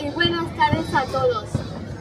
y buenas tardes a todos.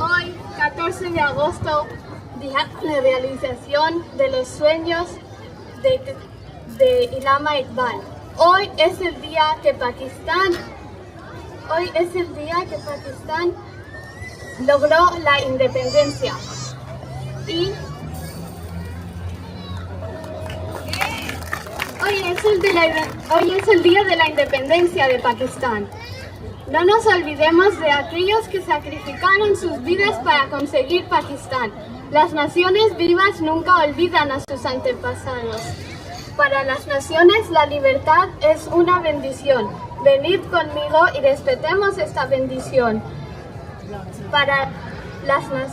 Hoy, 14 de agosto, día de realización de los sueños de Allama Iqbal. Hoy es el día que Pakistán logró la independencia. Y hoy es el día de la independencia de Pakistán. No nos olvidemos de aquellos que sacrificaron sus vidas para conseguir Pakistán. Las naciones vivas nunca olvidan a sus antepasados. Para las naciones la libertad es una bendición. Venid conmigo y respetemos esta bendición. Para las naciones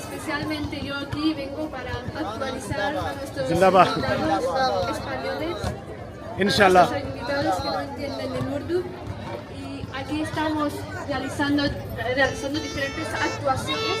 Especialmente yo aquí vengo para actualizar a nuestros invitados españoles, Inshallah. a nuestros invitados que no entienden el urdu, y aquí estamos realizando diferentes actuaciones.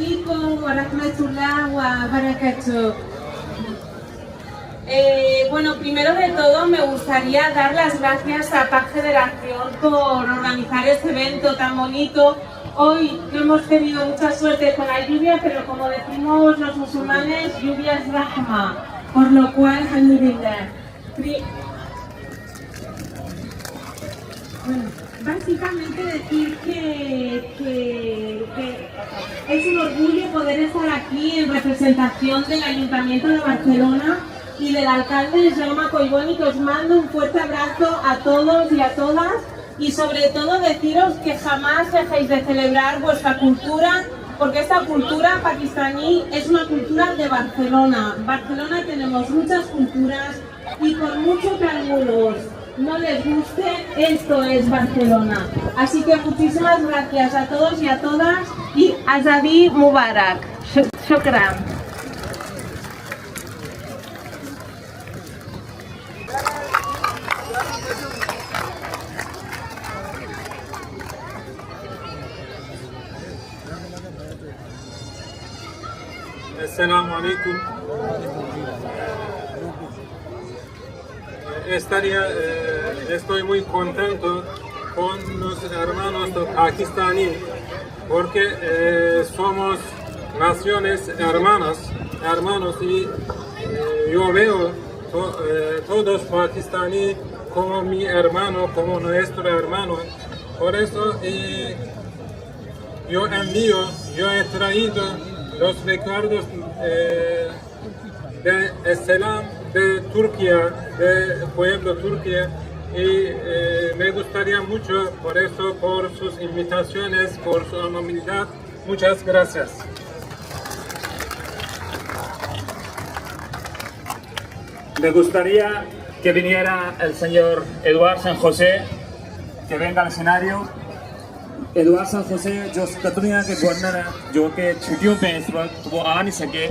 alaikum wa rahmatullah wa barakatuh. Bueno, primero de todo me gustaría dar las gracias a PAC Federación por organizar este evento tan bonito. Hoy no hemos tenido mucha suerte con la lluvia, pero como decimos los musulmanes, lluvia es rahma, por lo cual, alhamdulillah. Bueno, básicamente decir que es un orgullo poder estar aquí en representación del Ayuntamiento de Barcelona y del alcalde Jaume Collboni, que os mando un fuerte abrazo a todos y a todas, y sobre todo deciros que jamás dejéis de celebrar vuestra cultura, porque esta cultura pakistaní es una cultura de Barcelona. En Barcelona tenemos muchas culturas y por mucho que a algunos no les guste, esto es Barcelona. Así que muchísimas gracias a todos y a todas y Azadi Mubarak. Shukran. Assalamu alaikum. Estoy muy contento con los hermanos pakistaníes porque somos naciones hermanos y yo veo todos pakistaníes como mi hermano, como nuestro hermano. Por eso yo he traído los recuerdos de Selam de Turquía, del pueblo Turquía, y me gustaría mucho por eso, por sus invitaciones, por su amabilidad. Muchas gracias. Me gustaría que viniera el señor Eduard San José, que venga al escenario. Edward साहब से जो कतरिया के governor हैं जो कि छुट्टियों पे इस वक्त वो आ नहीं सके,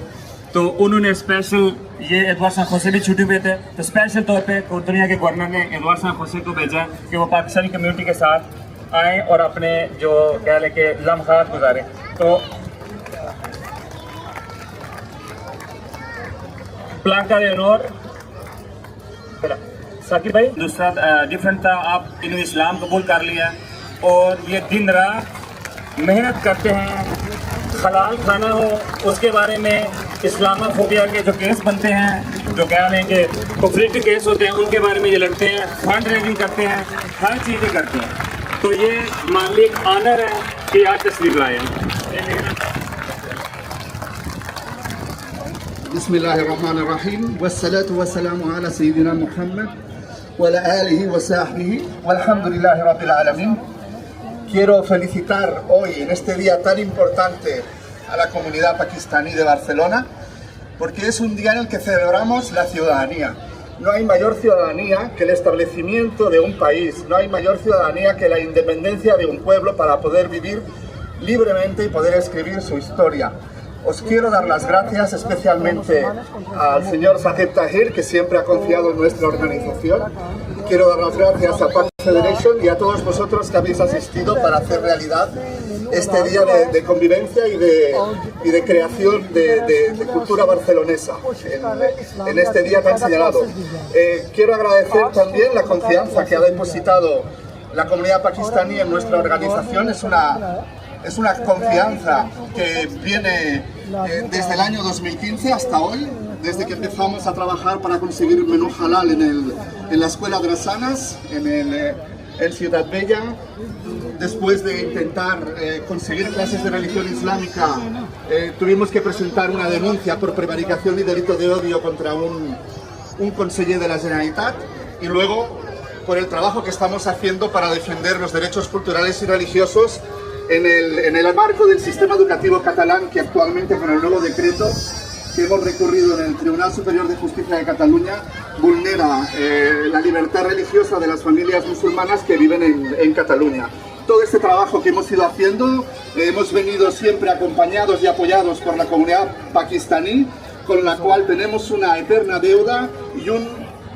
तो उन्होंने स्पेशल ये एडवार्ड साहब खोसे भी छुट्टी पे थे, तो स्पेशल तौर पे कतरिया के गवर्नर ने एडवार्ड साहब खोसे को भेजा कि वो पाकिस्तानी कम्युनिटी के साथ आएँ और अपने जो कह लें कि लम्हात गुजारें। तो प्लांका दे ऑनर साकिब भाई, दूसरा डिफरेंट था, आप इन्होंने इस्लाम कबूल कर लिया और ये दिन रात मेहनत करते हैं। हलाल खाना हो उसके बारे में इस्लामोफोबिया के जो केस बनते हैं, जो कह लें कि कुफरी केस होते हैं, उनके बारे में ये लड़ते हैं, फंड रेजिंग करते हैं, हर चीज़ें करते हैं। तो ये हमारे लिए एक ऑनर है कि आज तस्वीर लाए हैं। बिस्मिल्लाहिर्रहमानिर्रहीम वस्सलातु वस्सलामु अला सय्यिदिना मुहम्मद व अला आलिहि व सहबिहि वल्हम्दुलिल्लाहि रब्बिल आलमीन। Quiero felicitar hoy, en este día tan importante, a la comunidad pakistaní de Barcelona, porque es un día en el que celebramos la ciudadanía. No hay mayor ciudadanía que el establecimiento de un país, no hay mayor ciudadanía que la independencia de un pueblo para poder vivir libremente y poder escribir su historia. Os quiero dar las gracias especialmente al señor Sajid Tahir, que siempre ha confiado en nuestra organización. Quiero dar las gracias a PAC Federation y a todos vosotros que habéis asistido para hacer realidad este día de convivencia y de creación de cultura barcelonesa en este día tan señalado. Quiero agradecer también la confianza que ha depositado la comunidad pakistaní en nuestra organización. Es una confianza que viene desde el año 2015 hasta hoy, desde que empezamos a trabajar para conseguir el menú halal en la escuela Drasanas, en Ciudad Bella. Después de intentar conseguir clases de religión islámica, tuvimos que presentar una denuncia por prevaricación y delito de odio contra un conseller de la Generalitat, y luego por el trabajo que estamos haciendo para defender los derechos culturales y religiosos en el marco del sistema educativo catalán, que actualmente, con el nuevo decreto que hemos recurrido en el Tribunal Superior de Justicia de Cataluña, vulnera la libertad religiosa de las familias musulmanas que viven en Cataluña. Todo este trabajo que hemos ido haciendo, hemos venido siempre acompañados y apoyados por la comunidad pakistaní, con la cual tenemos una eterna deuda y un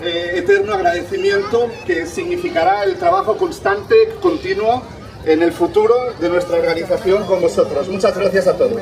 eterno agradecimiento que significará el trabajo constante, continuo, en el futuro de nuestra organización con vosotros. Muchas gracias a todos.